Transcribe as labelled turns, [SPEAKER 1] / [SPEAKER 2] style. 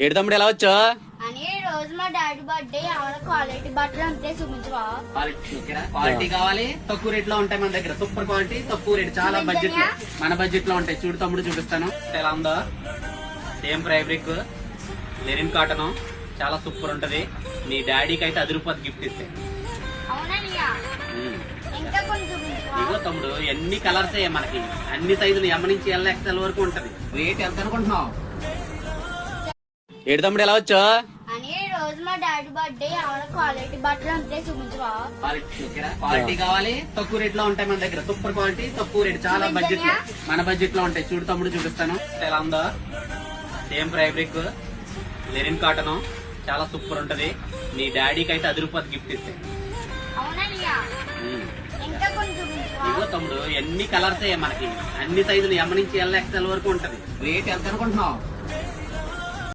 [SPEAKER 1] ఏడు తమ్ముడు ఎలా వచ్చా
[SPEAKER 2] అని రోజు మా డాడీ బర్త్డే ఏమైనా క్వాలిటీ బట్టలు ఉంటే చూపించవా?
[SPEAKER 1] క్వాలిటీ కావాలి, తక్కువ రేట్ లో ఉంటాయి మన దగ్గర. సూపర్ క్వాలిటీ, తక్కువ రేట్, చాలా బడ్జెట్ లో, మన బడ్జెట్ లో ఉంటాయి. చూడు తమ్ముడు, చూపిస్తాను ఎలా ఉందో. సేమ్ ఫ్యాబ్రిక్, లెనిన్ కాటన్, చాలా సూపర్ ఉంటది. మీ డాడీకి అయితే 10 రూపాయలు గిఫ్ట్ ఇస్తే.
[SPEAKER 2] అవునయ్యా, ఇంకా కొన్ని చూపించవా?
[SPEAKER 1] ఇదిగో తమ్ముడు, ఎన్ని కలర్స్ మనకి, అన్ని సైజులు ఎమ్ నుంచి ఎల్ ఎక్స్ఎల్ వరకు ఉంటది. రేట్ ఎంత అనుకుంటున్నావు? ఏడు తమ్ముడు ఎలా వచ్చా
[SPEAKER 2] అని రోజు మా డాడీ బర్త్డే ఏమైనా క్వాలిటీ బట్టలు ఉంటే చూపించవా?
[SPEAKER 1] క్వాలిటీ కావాలి, తక్కువ రేట్ లో ఉంటాయి మన దగ్గర. సూపర్ క్వాలిటీ, తక్కువ రేట్, చాలా బడ్జెట్ లో, మన బడ్జెట్ లో ఉంటాయి. చూడు తమ్ముడు, చూపిస్తాను ఎలా ఉందో. సేమ్ ఫ్యాబ్రిక్, లెనిన్ కాటన్, చాలా సూపర్ ఉంటది. మీ డాడీకి అయితే 10 రూపాయలు గిఫ్ట్ ఇస్తే.
[SPEAKER 2] అవునయ్యా, ఇంకా కొన్ని చూపించవా?
[SPEAKER 1] ఇదిగో తమ్ముడు, ఎన్ని కలర్స్ మనకి, అన్ని సైజులు ఎమ్ నుంచి ఎల్ ఎక్స్ఎల్ వరకు ఉంటది. రేట్ ఎంత అనుకుంటున్నావు?